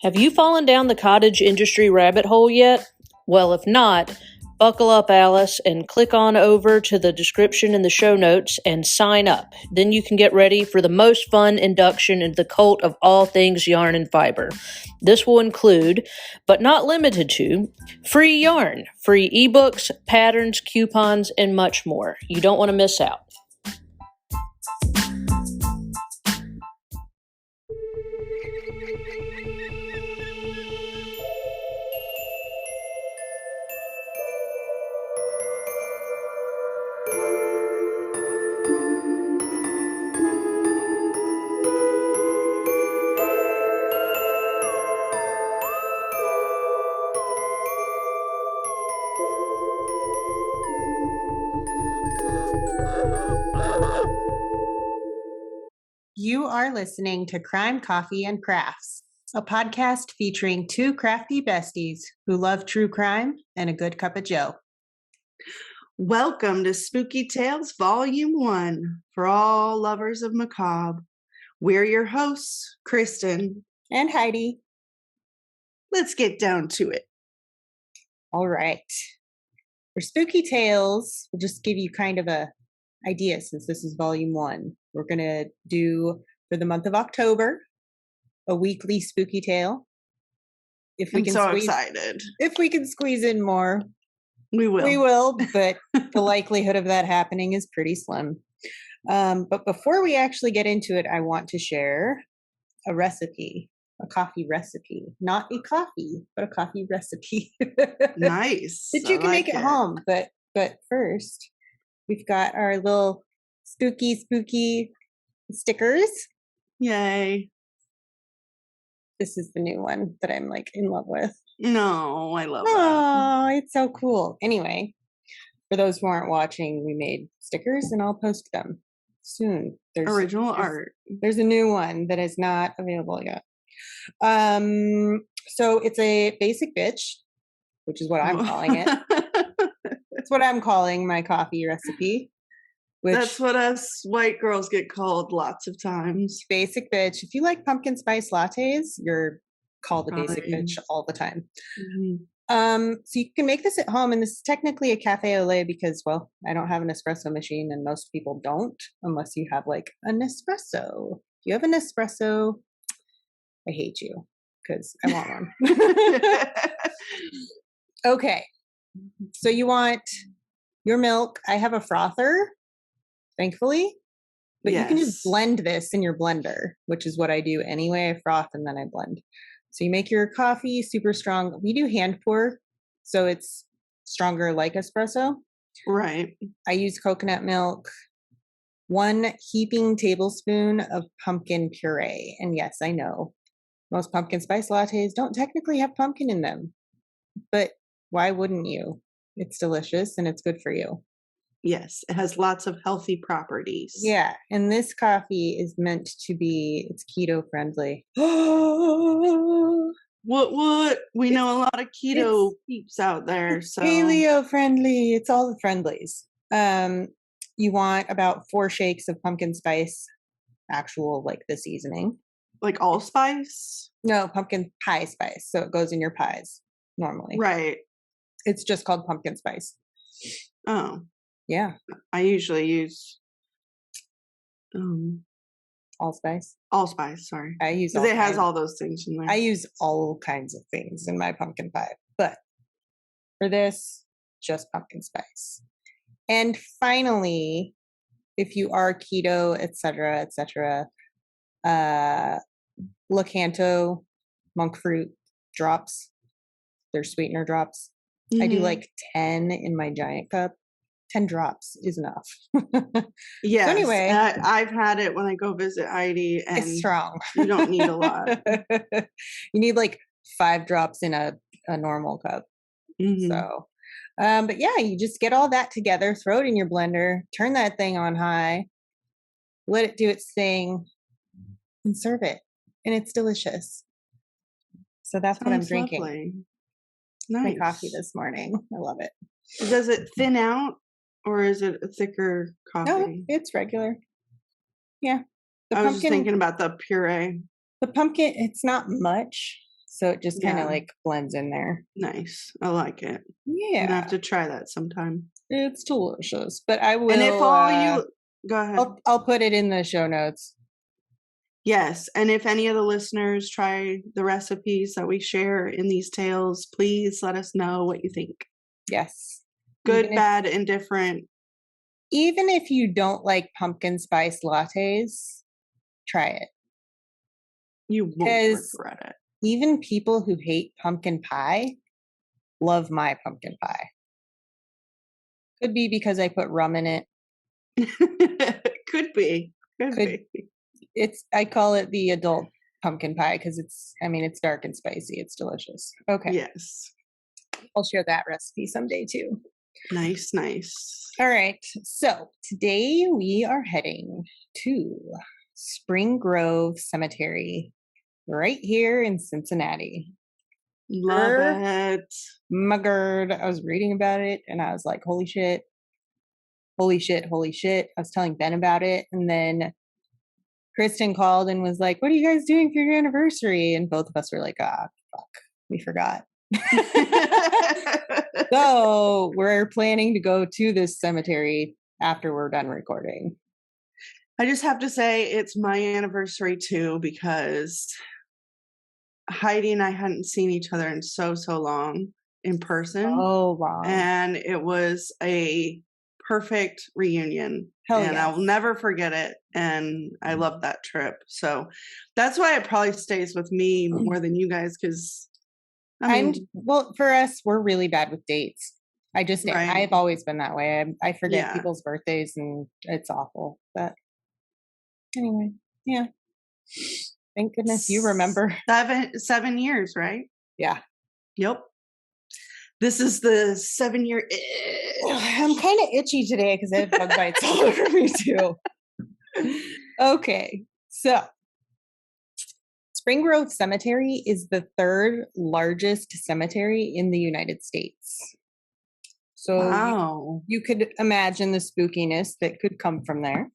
Have you fallen down the cottage industry rabbit hole yet? Well, if not, buckle up, Alice, and click on over to the description in the show notes and sign up. Then you can get ready for the most fun induction into the cult of all things yarn and fiber. This will include, but not limited to, free yarn, free ebooks, patterns, coupons, and much more. You don't want to miss out. You are listening to Crime, Coffee, and Crafts, a podcast featuring two crafty besties who love true crime and a good cup of joe. Welcome to Spooky Tales Volume 1 for all lovers of macabre. We're your hosts, Kristen and Heidi. Let's get down to it. All right. For Spooky Tales, we'll just give you kind of a idea since this is Volume 1. We're going to do, for the month of October, a weekly spooky tale. I'm so excited. If we can squeeze in more, we will. We will, but the likelihood of that happening is pretty slim. But before we actually get into it, I want to share a recipe, a coffee recipe. Not a coffee, but a coffee recipe. Nice. That you can make at home. But first, we've got our little spooky stickers. Yay. This is the new one that I'm like in love with. No, I love that. Oh, it's so cool. Anyway, for those who aren't watching, we made stickers and I'll post them soon. Original art. There's a new one that is not available yet. So it's a basic bitch, which is what I'm calling it. That's what I'm calling my coffee recipe. That's what us white girls get called lots of times. Basic bitch. If you like pumpkin spice lattes, you're called a basic bitch all the time. Mm-hmm. So you can make this at home, and this is technically a cafe au lait because, well, I don't have an espresso machine, and most people don't unless you have like a Nespresso. If you have a Nespresso, I hate you because I want one. Okay, so you want your milk. I have a frother, thankfully, but you can just blend this in your blender, which is what I do anyway. I froth and then I blend. So you make your coffee super strong. We do hand pour, so it's stronger like espresso. Right. I use coconut milk, 1 heaping tablespoon of pumpkin puree. And yes, I know most pumpkin spice lattes don't technically have pumpkin in them, but why wouldn't you? It's delicious and it's good for you. Yes, it has lots of healthy properties. Yeah, and this coffee is meant to be, it's keto friendly. What? We know a lot of keto peeps out there. So paleo friendly. It's all the friendlies. You want about 4 shakes of pumpkin spice, actual like the seasoning. Like allspice? No, pumpkin pie spice. So it goes in your pies normally. Right. It's just called pumpkin spice. Oh. Yeah. I usually use allspice. Allspice, sorry. I use because it has all those things in there. I use all kinds of things in my pumpkin pie, but for this, just pumpkin spice. And finally, if you are keto, etc., Lakanto monk fruit drops. They're sweetener drops. Mm-hmm. I do like 10 in my giant cup. 10 drops is enough. Yes. So anyway, I've had it when I go visit Heidi, and it's strong. You don't need a lot. You need like 5 drops in a normal cup. Mm-hmm. So, but yeah, you just get all that together, throw it in your blender, turn that thing on high, let it do its thing, and serve it. And it's delicious. So that's what I'm drinking. Lovely. Nice. My coffee this morning. I love it. Does it thin out? Or is it a thicker coffee? No, it's regular. Yeah. I was just thinking about the puree. The pumpkin, it's not much. So it just kind of Yeah. like blends in there. Nice. I like it. I'm Yeah, gonna have to try that sometime. it's delicious. But I will. And if all you go ahead. I'll put it in the show notes. Yes, and if any of the listeners try the recipes that we share in these tales, please let us know what you think. Yes. Good, Even if- bad, indifferent. Even if you don't like pumpkin spice lattes, try it. You won't 'Cause- regret it. Even people who hate pumpkin pie love my pumpkin pie. Could be because I put rum in it. Could be. Could Could- be. I call it the adult pumpkin pie because it's dark and spicy. It's delicious. Okay. Yes. I'll share that recipe someday too. Nice, nice. All right. So today we are heading to Spring Grove Cemetery right here in Cincinnati. Love it. Muggard. I was reading about it and I was like, holy shit. Holy shit. Holy shit. I was telling Ben about it. And then Kristen called and was like, what are you guys doing for your anniversary? And both of us were like, fuck, we forgot. So we're planning to go to this cemetery after we're done recording. I just have to say it's my anniversary too because Heidi and I hadn't seen each other in so long in person. Oh, wow. And it was a perfect reunion. Hell and I will yes. never forget it. And I love that trip. So that's why it probably stays with me more than you guys because well, for us, we're really bad with dates. Right. I've always been that way. I forget Yeah. people's birthdays and it's awful. But anyway, yeah. Thank goodness you remember. 7 years, right? Yeah. Yep. This is the 7-year. I'm kind of itchy today because I have bug bites all over me too. Okay, so Spring Grove Cemetery is the third largest cemetery in the United States. So Wow. you could imagine the spookiness that could come from there.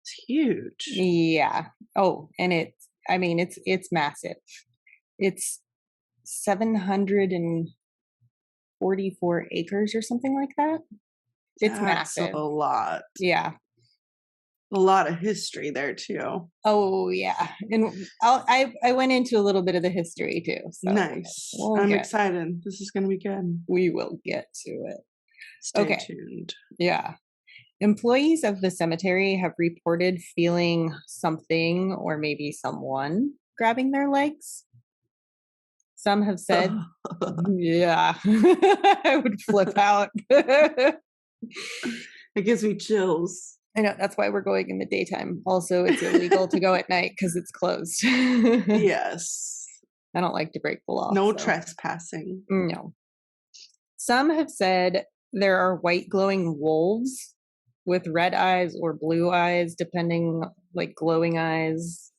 It's huge. Yeah. Oh, and it's massive. It's 744 acres or something like that. It's That's massive. a lot. Yeah. A lot of history there too. Oh yeah. And I went into a little bit of the history too. So Nice. we'll I'm get- excited. This is going to be good. We will get to it. Stay Okay. tuned. Yeah. Employees of the cemetery have reported feeling something or maybe someone grabbing their legs. Some have said, yeah, I would flip out. It gives me chills. I know, that's why we're going in the daytime. Also, it's illegal to go at night because it's closed. Yes. I don't like to break the law. No so. trespassing. No. Some have said there are white glowing wolves with red eyes or blue eyes, like glowing eyes,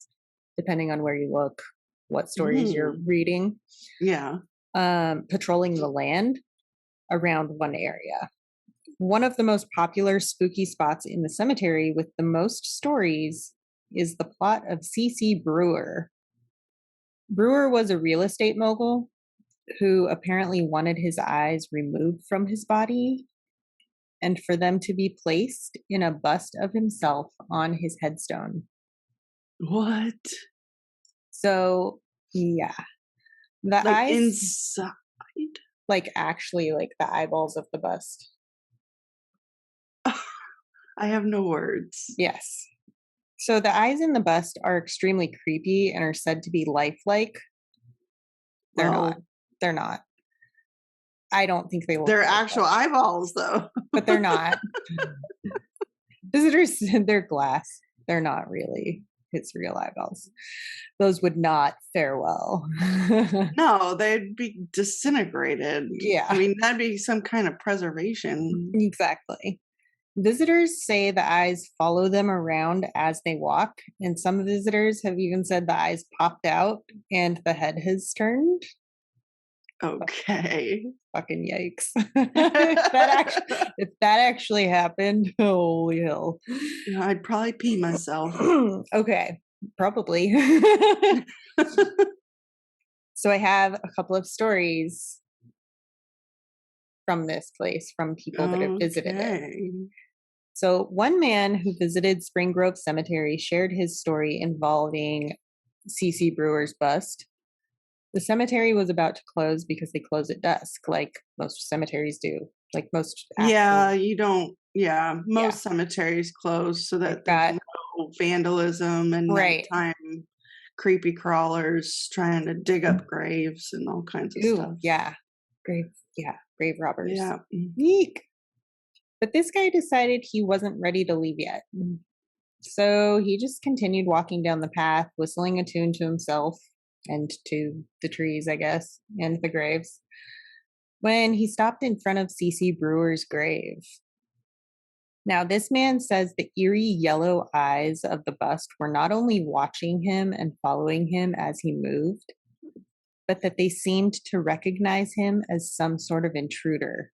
depending on where you look, what stories you're reading, Yeah. patrolling the land around one area. One of the most popular spooky spots in the cemetery with the most stories is the plot of C.C. Brewer. Brewer was a real estate mogul who apparently wanted his eyes removed from his body and for them to be placed in a bust of himself on his headstone. What? So, yeah. The Like eyes, inside? like actually like the eyeballs of the bust. I have no words. Yes. So the eyes in the bust are extremely creepy and are said to be lifelike. They're Well, not. They're not. I don't think they look They're like actual that, eyeballs, though. but they're not. Visitors said they're glass. They're not really his real eyeballs. Those would not fare well. No, they'd be disintegrated. Yeah. I mean, that'd be some kind of preservation. Exactly. Visitors say the eyes follow them around as they walk, and some visitors have even said the eyes popped out and the head has turned. Okay. Fucking yikes. If that actually happened, holy hell. Yeah, I'd probably pee myself. Okay, probably. So I have a couple of stories from this place from people that have visited it. Okay. So one man who visited Spring Grove Cemetery shared his story involving C.C. Brewer's bust. The cemetery was about to close because they close at dusk, like most cemeteries do. Like most Yeah, actual, you don't. Yeah, most cemeteries close so that there's that no vandalism and right. nighttime creepy crawlers trying to dig up graves and all kinds of stuff. Ooh, yeah. Grave robbers. Yeah. Eek. But this guy decided he wasn't ready to leave yet. So he just continued walking down the path, whistling a tune to himself and to the trees, I guess, and the graves. When he stopped in front of C.C. Brewer's grave. Now, this man says the eerie yellow eyes of the bust were not only watching him and following him as he moved, but that they seemed to recognize him as some sort of intruder,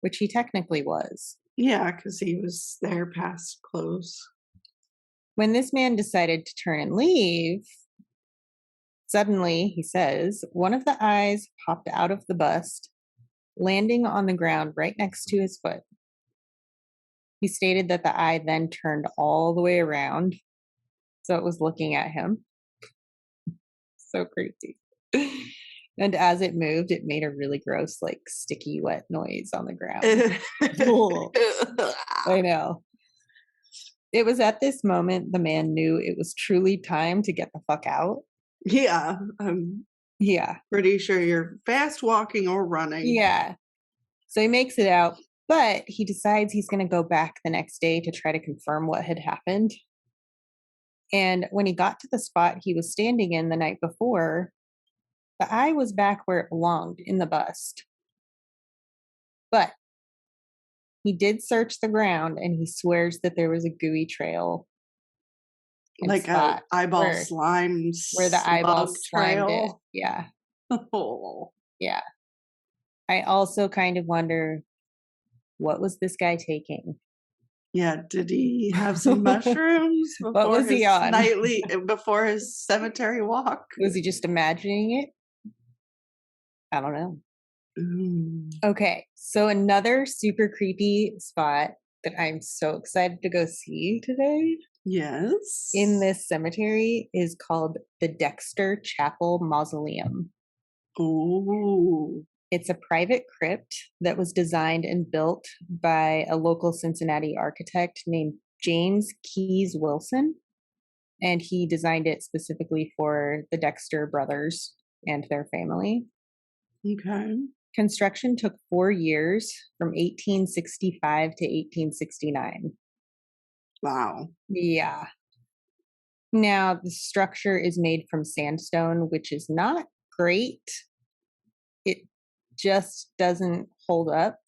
which he technically was. Yeah, because he was there past close. When this man decided to turn and leave, suddenly, he says, one of the eyes popped out of the bust, landing on the ground right next to his foot. He stated that the eye then turned all the way around, so it was looking at him. So creepy. And as it moved, it made a really gross, like sticky, wet noise on the ground. I know. It was at this moment the man knew it was truly time to get the fuck out. Yeah, I'm Yeah. pretty sure you're fast walking or running. Yeah. So he makes it out, but he decides he's going to go back the next day to try to confirm what had happened. And when he got to the spot he was standing in the night before, the eye was back where it belonged, in the bust. But he did search the ground and he swears that there was a gooey trail. and Like a spot eyeball where, slime where the eyeball slug slimed it. trail. Yeah. Oh. Yeah. I also kind of wonder, what was this guy taking? Yeah, did he have some mushrooms What before was he his on? before his cemetery walk? Was he just imagining it? I don't know. Mm. Okay, so another super creepy spot that I'm so excited to go see today Yes. in this cemetery is called the Dexter Chapel Mausoleum. Ooh. It's a private crypt that was designed and built by a local Cincinnati architect named James Keyes Wilson. And he designed it specifically for the Dexter brothers and their family. Okay. Construction took 4 years, from 1865 to 1869. Wow. Yeah. Now, the structure is made from sandstone, which is not great. It just doesn't hold up.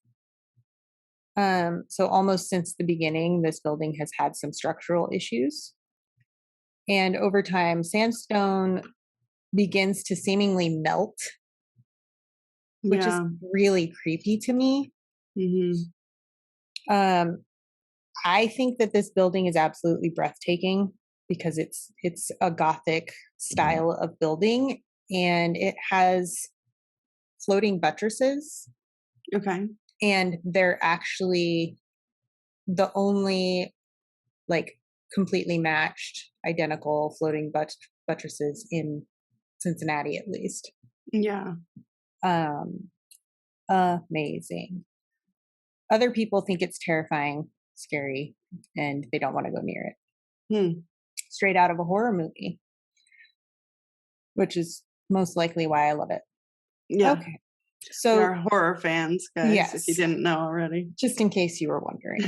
So almost since the beginning, this building has had some structural issues. And over time, sandstone begins to seemingly melt, which is really creepy to me. Mm-hmm. I think that this building is absolutely breathtaking because it's a Gothic style of building, and it has floating buttresses. Okay. And they're actually the only like completely matched, identical floating buttresses in Cincinnati, at least. Yeah. Amazing. Other people think it's terrifying, scary, and they don't want to go near it. Straight out of a horror movie, which is most likely why I love it. Yeah. Okay. So we're horror fans, guys, yes, if you didn't know already. Just in case you were wondering.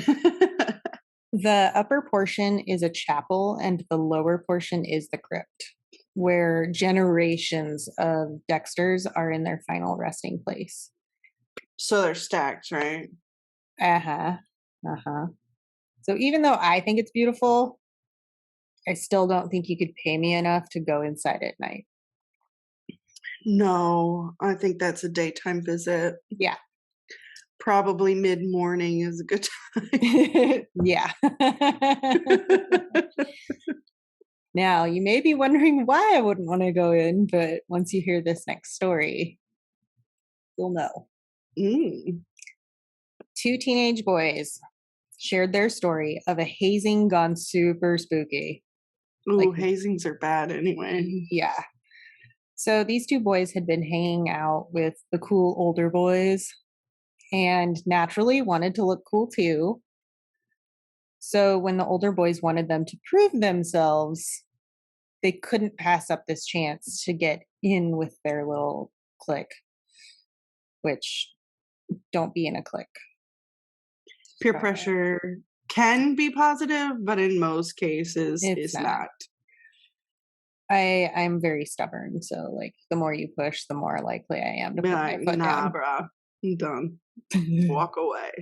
The upper portion is a chapel and the lower portion is the crypt, where generations of Dexters are in their final resting place. So they're stacked, right? So even though I think it's beautiful, I still don't think you could pay me enough to go inside at night. No, I think that's a daytime visit. Yeah. Probably mid-morning is a good time. Yeah. Now, you may be wondering why I wouldn't want to go in, but once you hear this next story, you'll know. Mm. Two teenage boys shared their story of a hazing gone super spooky. Ooh, Like- hazings are bad anyway. Yeah. So these two boys had been hanging out with the cool older boys and naturally wanted to look cool too. So when the older boys wanted them to prove themselves, they couldn't pass up this chance to get in with their little clique, which don't be in a clique. Peer Uh, pressure can be positive, but in most cases It's is not. not. I'm very stubborn, so like the more you push, the more likely I am to Be put like, my foot nah, bruh, I'm done. Walk away.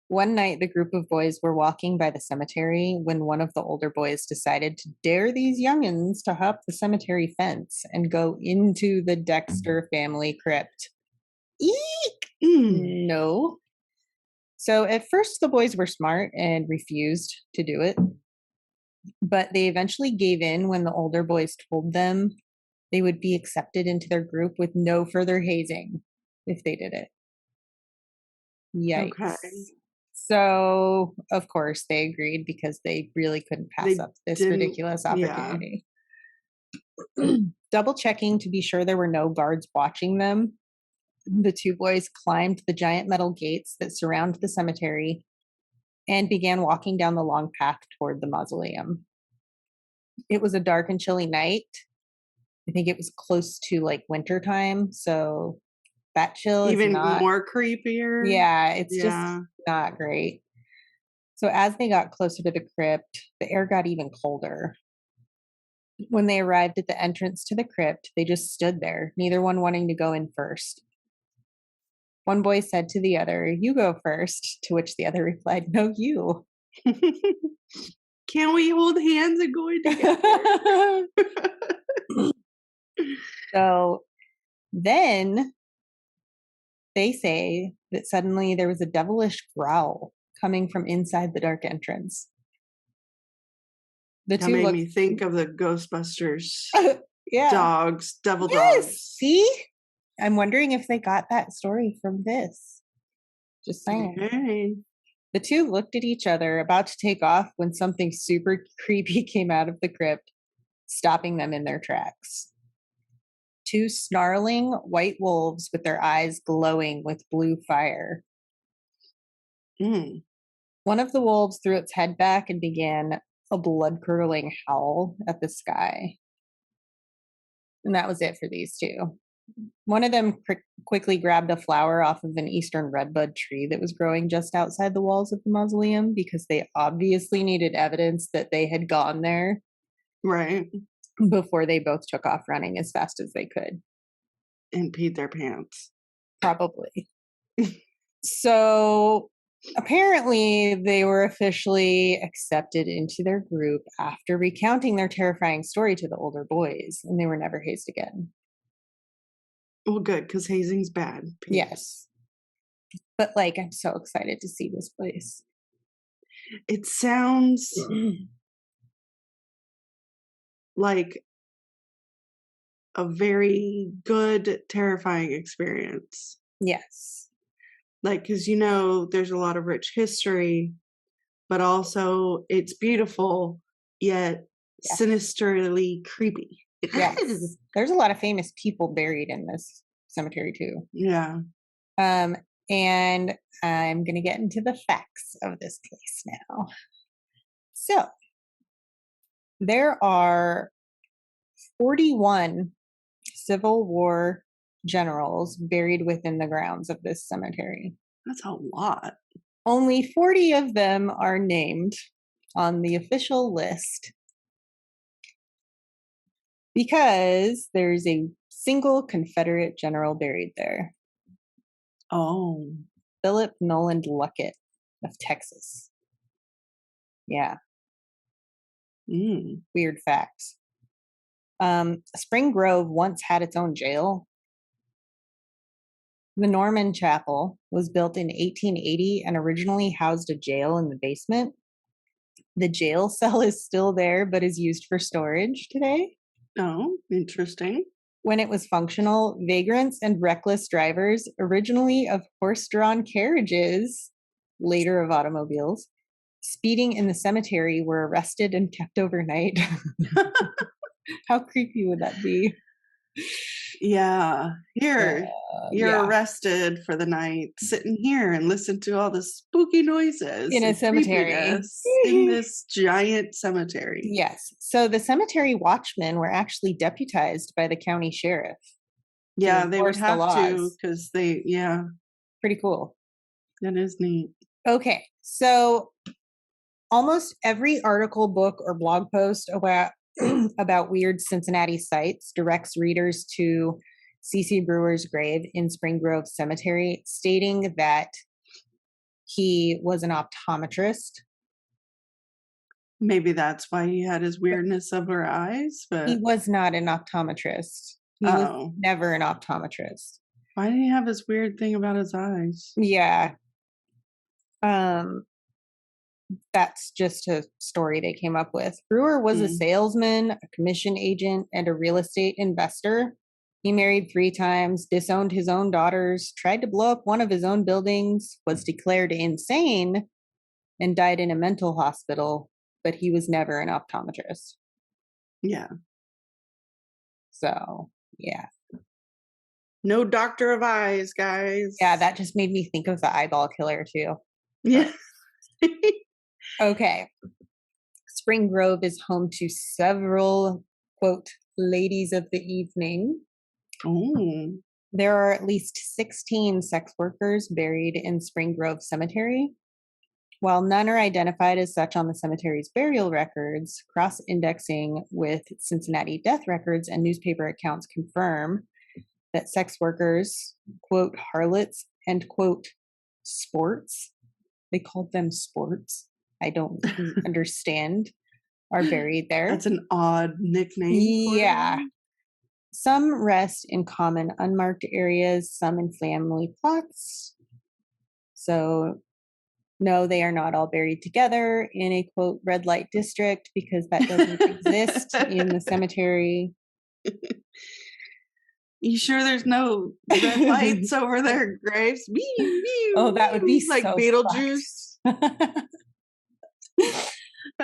One night, the group of boys were walking by the cemetery when one of the older boys decided to dare these youngins to hop the cemetery fence and go into the Dexter family crypt. Eek! Mm. No. So at first, the boys were smart and refused to do it. But they eventually gave in when the older boys told them they would be accepted into their group with no further hazing if they did it. Yikes. Okay. So, of course, they agreed because they really couldn't pass They up this didn't- ridiculous yeah. opportunity. Double checking to be sure there were no guards watching them, the two boys climbed the giant metal gates that surround the cemetery and began walking down the long path toward the mausoleum. It was a dark and chilly night. I think it was close to like winter time, so that chill is Even not more creepier. Yeah, it's just Yeah. not great. So as they got closer to the crypt, the air got even colder. When they arrived at the entrance to the crypt, they just stood there, neither one wanting to go in first. One boy said to the other, "You go first," to which the other replied, "No, you." Can we hold hands and go in together? So then they say that suddenly there was a devilish growl coming from inside the dark entrance. The That two made looked, me think of the Ghostbusters yeah. dogs, devil Yes, dogs. see? I'm wondering if they got that story from this. Just saying. Okay. The two looked at each other, about to take off, when something super creepy came out of the crypt, stopping them in their tracks. Two snarling white wolves with their eyes glowing with blue fire. Mm. One of the wolves threw its head back and began a blood-curdling howl at the sky. And that was it for these two. One of them quickly grabbed a flower off of an eastern redbud tree that was growing just outside the walls of the mausoleum because they obviously needed evidence that they had gone there Right. before they both took off running as fast as they could. And peed their pants. Probably. So apparently they were officially accepted into their group after recounting their terrifying story to the older boys, and they were never hazed again. Well, good, because hazing's bad. Yes. But like, I'm so excited to see this place. It sounds like a very good, terrifying experience. Yes. Like, because there's a lot of rich history, but also it's beautiful, yet Yes. sinisterly creepy. Yes. There's a lot of famous people buried in this cemetery too. Yeah. And I'm going to get into the facts of this place now. So, there are 41 Civil War generals buried within the grounds of this cemetery. That's a lot. Only 40 of them are named on the official list because there's a single Confederate general buried there. Oh. Philip Noland Luckett of Texas. Yeah, Mm. weird facts. Spring Grove once had its own jail. The Norman Chapel was built in 1880 and originally housed a jail in the basement. The jail cell is still there, but is used for storage today. Oh, interesting. When it was functional, vagrants and reckless drivers, originally of horse-drawn carriages, later of automobiles, speeding in the cemetery were arrested and kept overnight. How creepy would that be? Yeah. Here, you're yeah. arrested for the night, sitting here and listen to all the spooky noises In a and cemetery. creepiness in this giant cemetery. Yes. So the cemetery watchmen were actually deputized by the county sheriff. Yeah, they would enforce the have to laws. because they, yeah, Pretty cool. that is neat. Okay. So almost every article, book, or blog post about about weird Cincinnati sites directs readers to C.C. Brewer's grave in Spring Grove Cemetery, stating that he was an optometrist. Maybe that's why he had his weirdness of her eyes, He but was not an optometrist. He was oh, never an optometrist. why did he have this weird thing about his eyes? Yeah. That's just a story they came up with. Brewer was a salesman, a commission agent, and a real estate investor. He married 3 times, disowned his own daughters, tried to blow up one of his own buildings, was declared insane, and died in a mental hospital, but he was never an optometrist. Yeah. So, yeah. No doctor of eyes, guys. Yeah, that just made me think of the eyeball killer, too. Yeah. Okay. Spring Grove is home to several, quote, ladies of the evening. Oh. There are at least 16 sex workers buried in Spring Grove Cemetery. While none are identified as such on the cemetery's burial records, cross-indexing with Cincinnati death records and newspaper accounts confirm that sex workers, quote, harlots, and, quote, sports, they called them sports, I don't understand, are buried there. That's an odd nickname. for Yeah. them. Some rest in common unmarked areas, some in family plots. So, no, they are not all buried together in a, quote, red light district, because that doesn't exist in the cemetery. You sure there's no red lights over their graves? Oh, that would be like so Beetlejuice.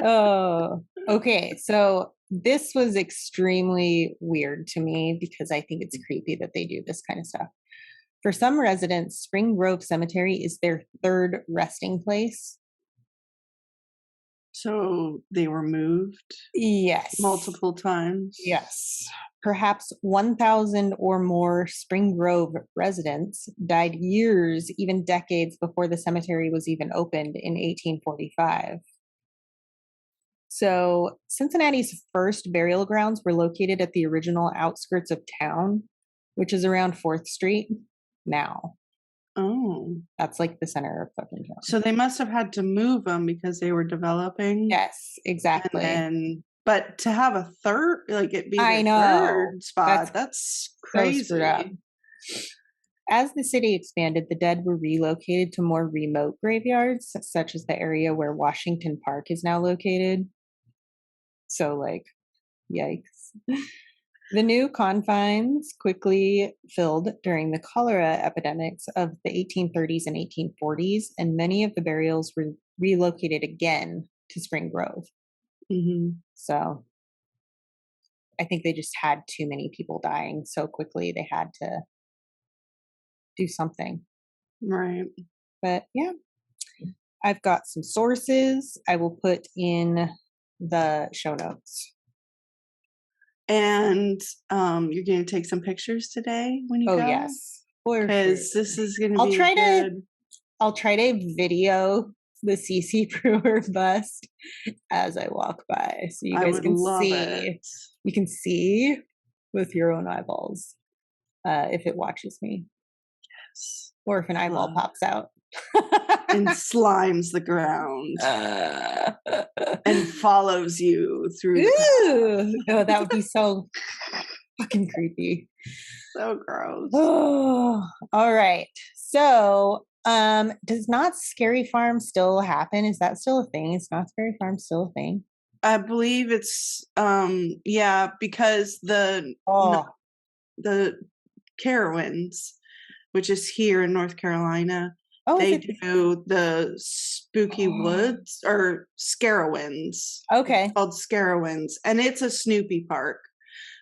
Oh, okay. So this was extremely weird to me because I think it's creepy that they do this kind of stuff. For some residents, Spring Grove Cemetery is their 3rd resting place. So they were moved Yes. multiple times. Yes. Perhaps 1,000 or more Spring Grove residents died years, even decades before the cemetery was even opened in 1845. So Cincinnati's first burial grounds were located at the original outskirts of town, which is around 4th Street now. Oh. That's like the center of fucking town. So they must have had to move them because they were developing. Yes, exactly. But to have a third, like it be I the know. third spot, that's So crazy. screwed up. As the city expanded, the dead were relocated to more remote graveyards, such as the area where Washington Park is now located. So, like, yikes. The new confines quickly filled during the cholera epidemics of the 1830s and 1840s, and many of the burials were relocated again to Spring Grove. Mm-hmm. So I think they just had too many people dying so quickly. They had to do something. Right. But yeah, I've got some sources I will put in the show notes. And you're going to take some pictures today when you go? Oh, yes. Because this is going to be I'll try to video the C.C. Brewer bust as I walk by, so you guys can see. It. You can see with your own eyeballs if it watches me. Yes. Or if an eyeball pops out. And slimes the ground. And follows you through. Ooh, oh, that would be so fucking creepy. So gross. Oh, all right. So Does Not Scary Farm still happen? Is that still a thing? Is Not Scary Farm still a thing? I believe it's yeah, because Oh, the Carowinds, which is here in North Carolina, oh, is they it? do the Spooky Woods or Scarowinds. Okay, It's called Scarowinds, and it's a Snoopy park.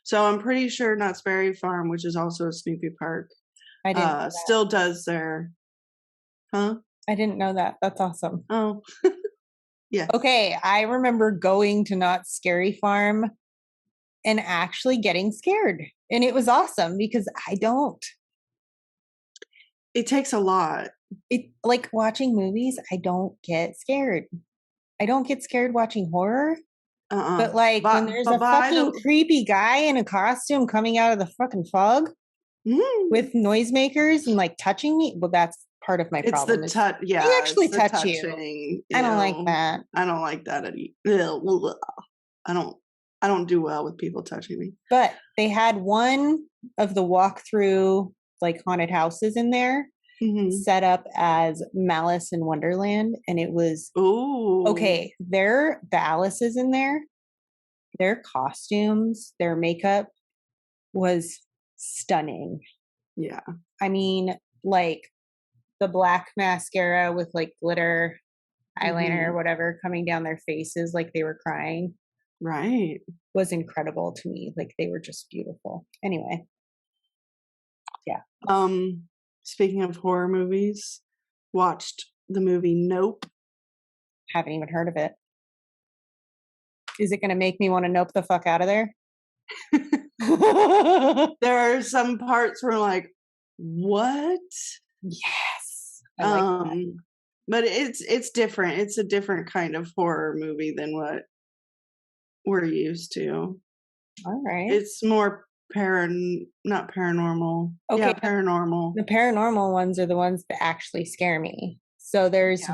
So I'm pretty sure Knott's Berry Farm, which is also a Snoopy park, I didn't know that. still does their. Huh? I didn't know that. That's awesome. Oh, yeah. Okay, I remember going to Not Scary Farm and actually getting scared. And it was awesome because I don't. It takes a lot. It like watching movies, I don't get scared. I don't get scared watching horror. But like when there's a fucking creepy guy in a costume coming out of the fucking fog with noisemakers and like touching me, well, that's part of my problem. It's the touch. Yeah, they actually it's the touch you. touching. I don't like that. I don't like that. I don't do well with people touching me. But they had one of the walkthrough like haunted houses in there set up as Malice in Wonderland, and it was okay. The Alice's in there, their costumes, their makeup was stunning. Yeah, I mean, like the black mascara with like glitter eyeliner or whatever coming down their faces like they were crying. Right. Was incredible to me. Like they were just beautiful. Anyway. Yeah. Speaking of horror movies, watched the movie Nope. Haven't even heard of it. Is it going to make me want to nope the fuck out of there? There are some parts where I'm like, what? Yes. But it's different. It's a different kind of horror movie than what we're used to. All right. It's more not paranormal. Okay. Yeah, paranormal. The paranormal ones are the ones that actually scare me. So there's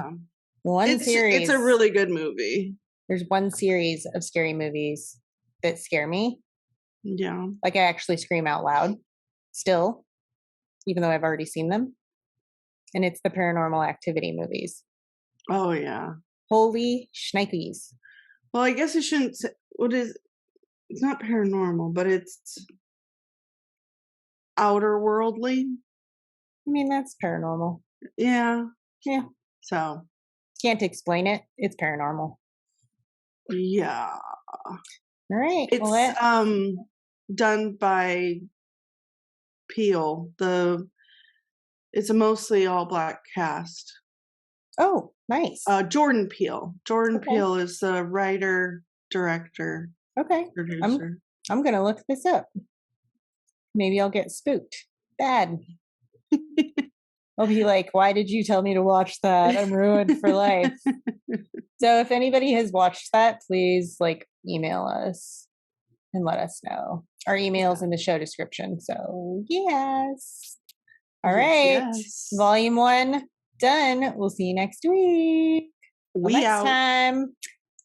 one series. It's a really good movie. There's one series of scary movies that scare me. Yeah. Like I actually scream out loud still, even though I've already seen them. And it's the Paranormal Activity movies. Oh, yeah. Holy shnikes. Well, I guess I shouldn't say, it's not paranormal, but it's outer worldly. I mean, that's paranormal. Yeah. Yeah. So. Can't explain it. It's paranormal. Yeah. All right. It's done by Peele. It's a mostly all black cast. Oh, nice. Jordan Peele. Jordan Peele is the writer, director, producer. I'm gonna look this up. Maybe I'll get spooked. Bad. I'll be like, why did you tell me to watch that? I'm ruined for life. So if anybody has watched that, please like email us and let us know. Our email's in the show description. So yes. All right. Yes. Volume 1 done. We'll see you next week. We out. Time.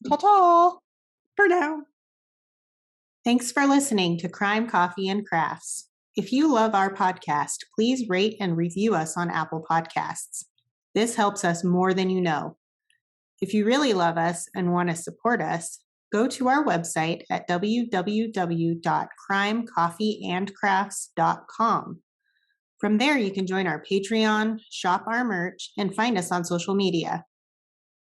Ta-ta. For now. Thanks for listening to Crime, Coffee, and Crafts. If you love our podcast, please rate and review us on Apple Podcasts. This helps us more than you know. If you really love us and want to support us, go to our website at www.crimecoffeeandcrafts.com. From there, you can join our Patreon, shop our merch, and find us on social media.